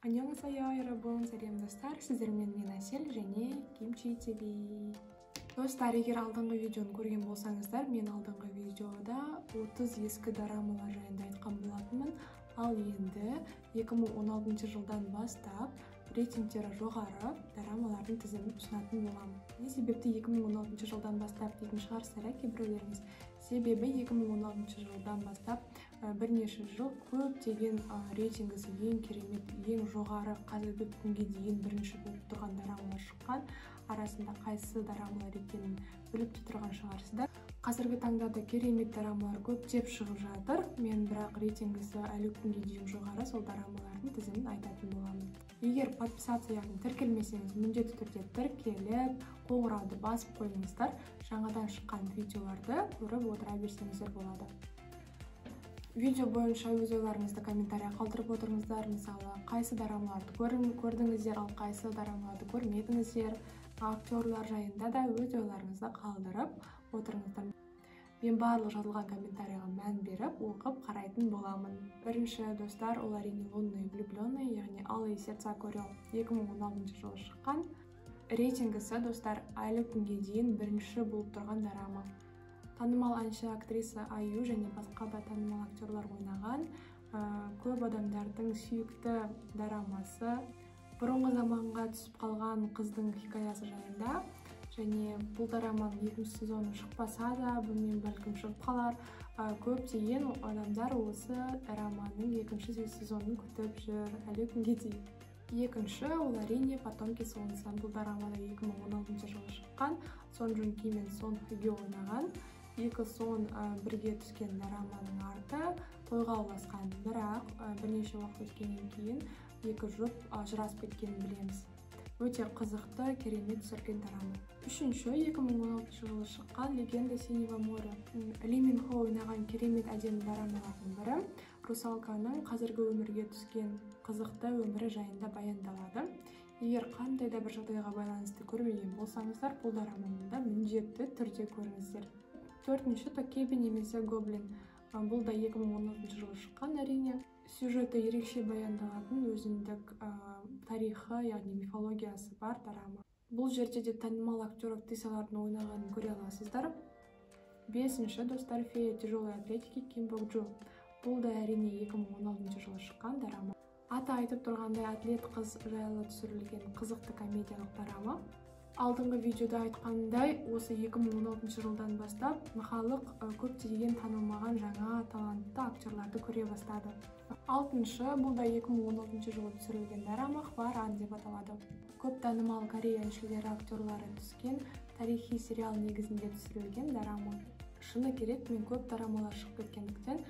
Annyeonghaseyo, 여러분, сәлем достар, сіздермен мен Әсел және Kimchi TV. Достар, егер алдыңғы видеоны көрген болсаңыздар, мен алдыңғы видеода 30 ескі дорамалар жайында айтқан болатынмын. Ал енді 2016 жылдан бастап рейтингтері жоғары дорамалардың тізімін ұсынатын боламын. Не себепті 2016 жылдан бастап дейтін шығарсыздар кейбіреулеріңіз? Себебі 2016 жылдан бастап бірнеше жыл көптеген рейтингісі ең керемет, ең жоғары, қазіргі күнге дейін бірінші болып тұрған дорамалар шыққан. Арасында қайсы дорамалар екенін біліп тұрған шығарсыздар. Қазіргі таңда да керемет дорамалар көптеп шығып жатыр. Мен бірақ рейтингісі әлі күнге дейін жоғары сол дорамалардың тізімін айтатын боламын. Егер подписация, яғни тіркелмесеңіз, міндетті түрде тіркеліп, қоңырауды басып қойыңыздар. Жаңадан шыққан видеоларды көріп отыра берсеңіздер болады. Видео бойынша өз ойларыңызды комментария қалдырып отырыңыздар. Мысалы, қайсы дорамаларды көрдіңіздер, ал қайсы дорамаларды көрмедіңіздер. Актерлар жайында да өз ойларыңызды қалдырып отырыңыздар. Мен барлық жазылған комментарияға мән беріп, оқып қарайтын боламын. Бірінші достар, ол әрине «Лунные влюбленные», яғни «Алые сердца Корел» 2016 жылы шыққан. Рейтингісі достар әлі күнге дейін бірінші болып тұрған дорама. Танымал әнші актриса Аю және басқа да танымал актерлар ойнаған көп адамдардың сүйікті дорамасы. Бұрынғы заманға түсіп қалған қыздың хикаясы жайында. Және бұл дораманың екінші сезоны шықпаса да, бұнымен бәлкім шығып қалар. Көптеген адамдар осы дораманың екінші сезонын күтіп жүр әлі күнге дейін. Екінші, ол әрине «Потомки солнца». Бұл дорамада 2016 жылы шыққан. Сон Джун Ки мен Сон Хюге ойнаған. Екі сон бірге түскен дораманың арты тойға ұласқан. Бірақ бірнеше уақыт өткеннен кейін екі жұп ажырасып кеткенін білеміз. Өте қызықты, керемет түсірген дорама. Үшінші, 2016 жылы шыққан «Легенда Синего моря». Ли Мин Хо ойнаған керемет әдемі дорамалардың бірі. Русалканың қазіргі өмірге түскен қызықты өмірі жайында баяндалады. Егер қандай да бір жағдайға байланысты көрмеген болсаңыздар, бұл дораманы да міндетті түрде көріңіздер. Төртінші, «Токкейби немесе Гоблин». Бұл да 2016 жылы шыққан әрине. Сюжеті ерекше баяндалатын өзіндік тарихы, яғни мифологиясы бар дорама. Бұл жерде де танымал актер актрисалардың ойнағанын көре аласыздар. Бесінші, достар, «Фея тяжелой атлетики» Ким Бок Джу. Бұл да әрине 2016 жылы шыққан дорама. Аты айтып тұрғандай атлет қыз жайлы түсірілген қызықты комедиялық дорама. Алдыңғы видеода айтқандай, осы 2016 жылдан бастап халық көптеген танылмаған жаңа талантты актерларды көре бастады. Алтыншы, бұл да 2016 жылы түсірілген дорама «Хваран» деп аталады. Көп танымал Корея әншілері актерлары түскен тарихи сериал негізінде түсірілген дорама. Шыны керек, мен көп дорамалар шығып кеткендіктен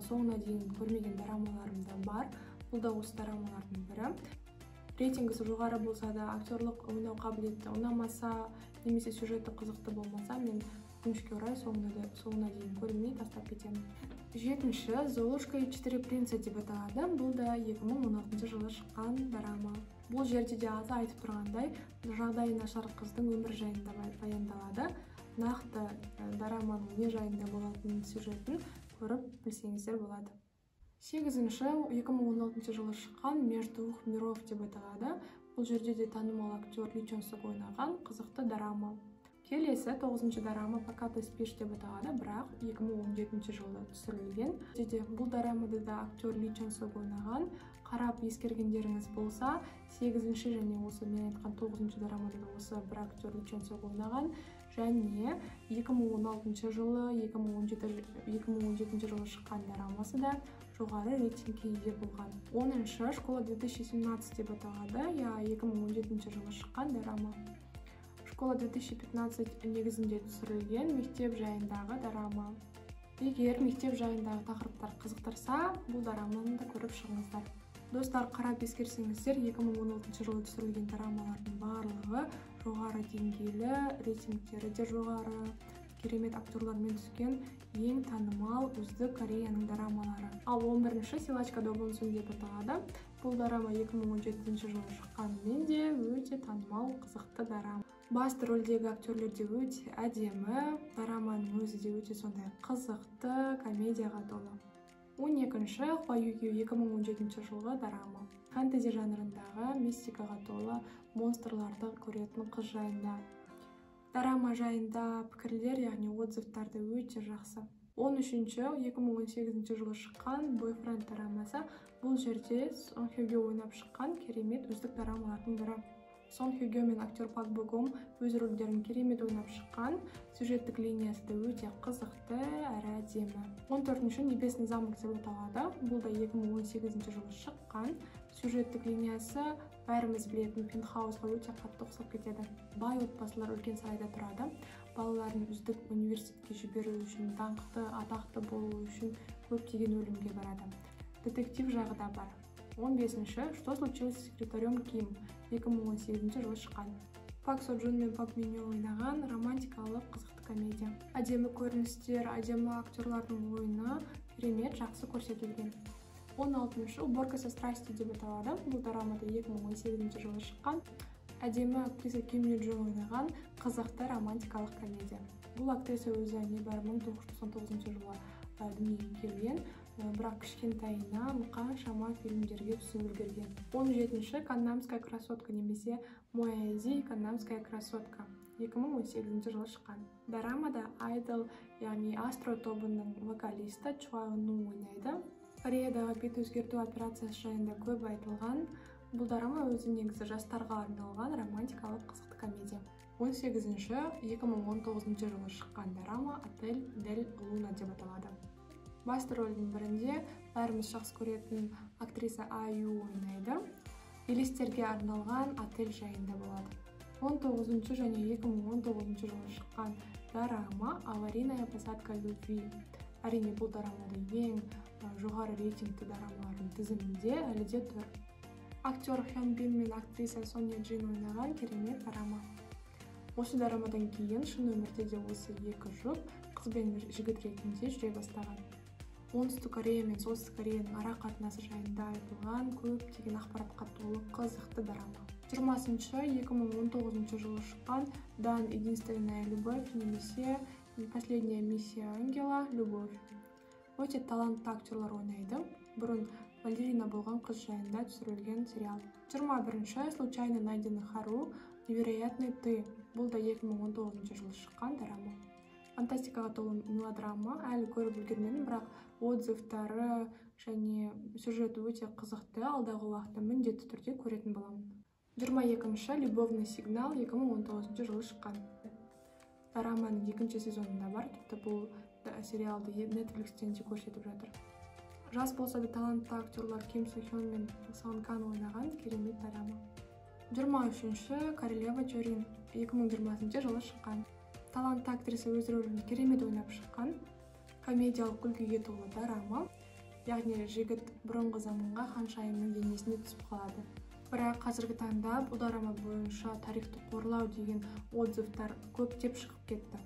соңына дейін көрмеген дорамаларым да бар. Бұл да осы дорамалардың бірі. Рейтингісі жоғары болса да, актерлық ойнау қабілеті ұнамаса, немесе сюжеті қызықты болмаса, мен өкінішке орай соңына дейін көрмей тастап кетемін. Жетінші, «Золушка и четыре принца» деп аталады. Бұл да 2016 жылы шыққан дорама. Бұл жерде де аты айтып тұрғандай, жағдайы нашар қыздың өмір жайында баяндалады. Нақты дораманың не жайында болатын сюжетін көріп білсеңіздер болады. Сегізінші, 2016 жылы шыққан «Между двух миров» деп аталады. Бұл жерде де танымал актер Ли Чон Сук ойнаған қызықты дорама. Келесі 9-шы дорама «Пока ты спишь» деп аталады, бірақ 2017 жылы түсірілген. Бұл дорамада да актер Ли Чон Сук ойнаған. Қарап ескергендеріңіз болса, 8-ші және осы мен айтқан 9-шы дорамада да осы бір актер Ли Чон Сук ойнаған. Және 2016 жылы, 2017 жылы шыққан дорамасы да жоғары рейтингке ие болған. 10-шы, «Школа 2017» деп аталады, 2017 жылы шыққан дорама. «Школа 2015» негізінде түсірілген мектеп жайындағы дорама. Егер мектеп жайындағы тақырыптар қызықтырса, бұл дораманы да көріп шығыңыздар. Достар, қарап ескерсеңіздер, 2016 жылы түсірілген дорамалардың барлығы жоғары деңгейлі, рейтингтері де жоғары, керемет актерлармен түскен ең танымал үздік Кореяның дорамалары. Ал 11-ші, «Силачка до Бонсун» деп аталады. Бұл дорама 2017 жылы шыққанымен де өте танымал қызықты дорама. Басты рөлдегі актерлер де өте әдемі, дораманың өзі де өте сондай қызықты, комедияға толы. 12-ші Хваюгю 2017 жылғы драма. Фэнтези жанрындағы мистикаға толы монстрларды көретін қыз жайында. Драма жайында пікірлер, яғни отзывтарды өте жақсы. 13-ші 2018 жылы шыққан Бойфренд драмасы. Бұл жерде Сон Хё-гё ойнап шыққан керемет үздік драмалардың бірі. Сон Хё-гё мен актер Пак Бо Гум өз рөлдерін керемет ойнап шыққан, сюжеттік линиясы да өте қызықты әрі әдемі. 14-ші Небесный замок деп аталады. Бұл да 2018 жылы шыққан. Сюжеттік линиясы бәріміз білетін Пентхаусқа өте қатты ұқсап кетеді. Бай отбасылар үлкен сарайда тұрады. Балаларын үздік университетке жіберу үшін, даңқты, атақты болу үшін көптеген өлімге барады. Детектив жағы да бар. 15-ші Что случилось с секретарем Ким 2018 жылы шыққан. Пак Со Джун мен Пак Мин Йо ойнаған романтикалық қызықты комедия. Әдемі көріністер, әдемі актерлардың ойыны керемет жақсы көрсетілген. 16-ші Уборка со страстью деп аталады. Бұл драмада 2018 жылы шыққан. Әдемі актриса Ким Ю Джун ойнаған қызықты романтикалық комедия. Бұл актриса өзі небәрі 1999 жылы дүниеге келген, бірақ кішкентайынан қаншама фильмдерге түсіп үлгерген. 17-ші Каннамская красотка немесе Моэзи Каннамская красотка 2018 жылы шыққан. Драмада Idol, яғни Астро тобының вокалисті Чуа Ыну ойнайды. Кореядағы бет өзгерту операциясы жайында көп айтылған. Бұл драма өзі негізі жастарға арналған романтикалық қызықты комедия. 18-ші 2019 жылы шыққан драма Отель Дель Луна деп аталады. Басты рөлдің бірінде бәріміз жақсы көретін актриса Аю ойнайды. Елестерге арналған отель жайында болады. 19-ші және 2019 жылы шыққан драма Аварийная посадка любви. Әрине бұл драмада ең жоғары рейтингті драмалардың тізімінде әлі де тұр. Актер Хён Бин мен актриса Соня Джин ойнаған керемет драма. Осы драмадан кейін шын өмірде де осы екі жұп қыз бен жігіт ретінде жүре бастаған. Оңтүстік Корея мен Солтүстік Кореяның ара қатынасы жайында айтылған көптеген ақпаратқа толы қызықты драма. 20-ші 2019 жылы шыққан Дан единственная любовь немесе Последняя миссия ангела любовь. Өте талантты актерлар ойнайды. Бұрын балерина болған қыз жайында түсірілген сериал. 21-ші Случайно найденный Хару Невероятный ты. Бұл да 2019 жылы шыққан драма. Фантастикаға толы мелодрама, әлі көріп үлгермедім, бірақ отзывтары және сюжеті өте қызықты, алдағы уақытта міндетті түрде көретін боламын. 22-ші Любовный сигнал 2019 жылы шыққан. Драманың екінші сезонында бар, тіпті бұл сериалды Netflix-тен де көрсетіп жатыр. Жас болса да талантты актерлар Ким Со Хён мен Сон Кан ойнаған керемет драма. 23-ші Королева Чорин 2020 жылы шыққан. Талантты актриса өз рөлін керемет ойнап шыққан. Комедиялық күлкіге толы драма. Яғни жігіт бұрынғы заманға ханшайымның денесіне түсіп қалады. Бірақ қазіргі таңда бұл драма бойынша тарихты қорлау деген отзывтар көптеп шығып кетті.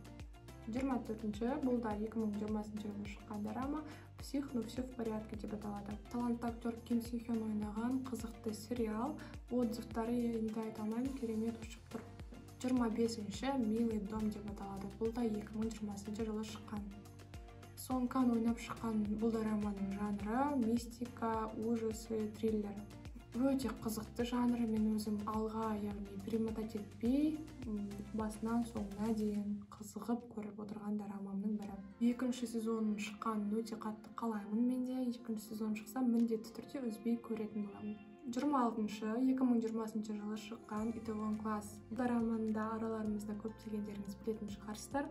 24-ші бұл да 2020 жылы шыққан драма Псих, но все в порядке деп аталады. Талантты актер Ким Си Хён ойнаған қызықты сериал, отзывтары енді айта алмаймын, керемет ұшып тұр. 25-ші Милый дом деп аталады. Бұл да 2020 жылы шыққан. Сон Кан ойнап шыққан бұл драманың жанры мистика, ужасы, триллер. Өте қызықты жанры, мен өзім алға, яғни перемотать етпей, басынан соңына дейін қызығып көріп отырған драмамның бірі. Екінші сезонның шыққанын өте қатты қалаймын менде. Екінші сезон шықса міндетті түрде үзбей көретін боламын. 26-шы 2020 жылы шыққан Itaewon Class драмасында араларымызда көптегендеріңіз білетін шығарсыздар.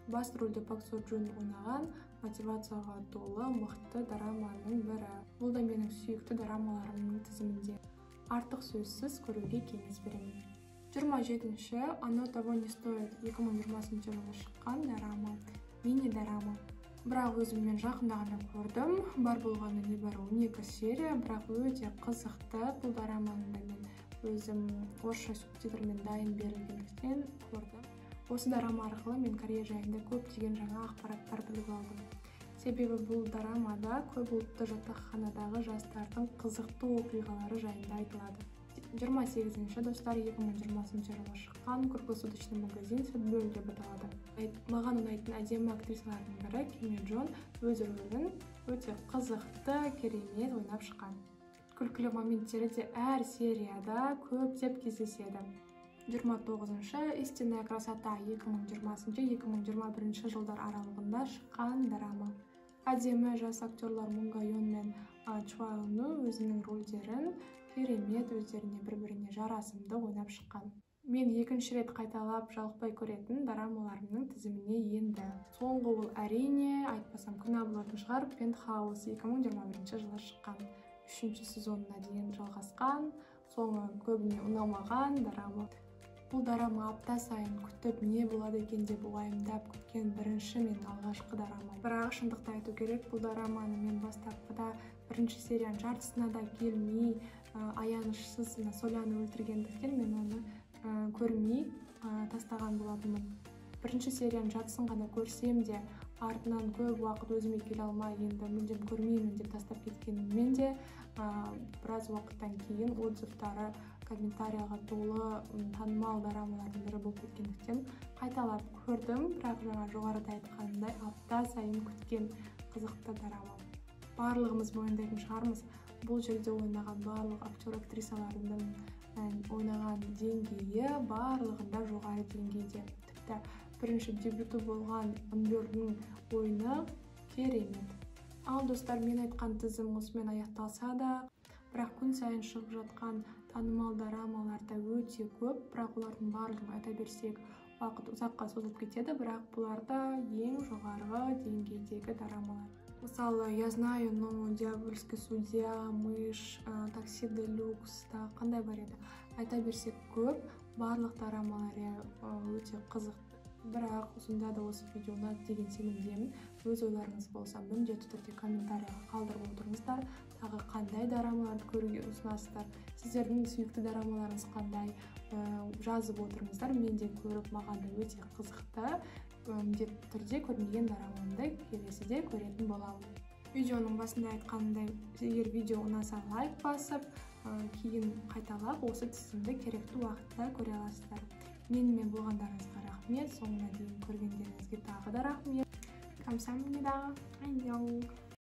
Басты рөлде Пак Со Джун ойнаған мотивацияға толы мықты драманың бірі. Бұл да менің сүйікті драмаларымның тізімінде. Артық сөзсіз көруге кеңес беремін. 27-ші Оно того не стоит 2020 жылы шыққан драма, мини-драма. Бірақ өзіммен жақында ғана көрдім. Бар болғаны небәрі 12 серия, бірақ өте қызықты. Бұл драманы да мен өзім орысша субтитрмен дайын берілгендіктен көрдім. Осы драма арқылы мен Корея жайында көптеген жаңа ақпараттар біліп алдым. Себебі бұл драмада көп ұлтты жатақханадағы жастардың қызықты оқиғалары жайында айтылады. 28 достар 2020 жылы шыққан круглосуточный магазин «Футболь» деп аталады. Маған ұнайтын әдемі актрисалардың бірі Ким Йо Джон өз рөлін өте қызықты, керемет ойнап шыққан. Күлкілі моменттері де әр серияда көптеп кездеседі. 29-шы «Истинная красота» 2020-2021 жылдар аралығында шыққан драма. Әдемі жас актерлар Мун Га Йон мен Чхва Еун өзінің рөлдерін керемет, өздеріне бір-біріне жарасымды ойнап шыққан. Мен екінші рет қайталап жалықпай көретін дорамаларымның тізіміне енді. Соңғы ол әрине, айтпасам күнә болатын шығар, Penthouse 2021 жылы шыққан. 3-ші сезонына дейін жалғасқан, соңы көбіне ұнамаған драма. Бұл драма апта сайын күтіп не болады екен деп уайымдап күткен бірінші мен алғашқы драма. Бірақ шындықты айту керек, бұл драманы мен бастапқыда бірінші серияның жартысына да келмей, аянышсыз Соляны өлтіргендіктен мен оны көрмей тастаған болатынмын. Бірінші серияның жартысын ғана көрсем де, артынан көп уақыт өзіме келе алмай, енді мүлдем көрмеймін деп тастап кеткеніммен де, біраз уақыттан кейін отзывтары комментарияға толы танымал дорамалардың бірі болып кеткендіктен қайталап көрдім, бірақ жаңа жоғарыда айтқанымдай апта сайын күткен қызықты драма. Барлығымыз мойындайтын шығармыз, бұл жерде ойнаған барлық актер-актрисалардың ойнаған деңгейі барлығында жоғары деңгейде. Тіпті бірінші дебюті болған Амбердің ойыны керемет. Ал достар, мен айтқан тізім осымен аяқталса да, бірақ күн сайын шығып жатқан танымал дорамаларда өте көп, бірақ олардың барлығын айта берсек уақыт ұзаққа созылып кетеді, бірақ бұларда ең жоғарғы деңгейдегі дорамалар. Мысалы, «Я знаю, но дьявольский судья», «Мышь», «Такси де люкс», қандай бар еді. Айта берсек көп, барлық дорамалары өте қызықты. Бірақ осында да осы видео ұнады деген сенімдемін. Өз ойларыңыз болса, міндетті түрде комментарияға қалдырып отырыңыздар. Тағы қандай дорамаларды көруге ұсынасыздар, сіздердің сүйікті дорамаларыңыз қандай, жазып отырыңыздар. Мен де көріп, маған да өте қызықты. Міндетті түрде көрмеген дорамамды келесіде көретін боламын. Видеоның басында айтқанымдай, егер видео ұнаса лайк басып, кейін қайталап осы тізімді керекті уақытта көре аласыздар. Менімен болғандарыңызға рахмет, соңына дейін көргендеріңізге тағы да рахмет. 감사합니다. 안녕.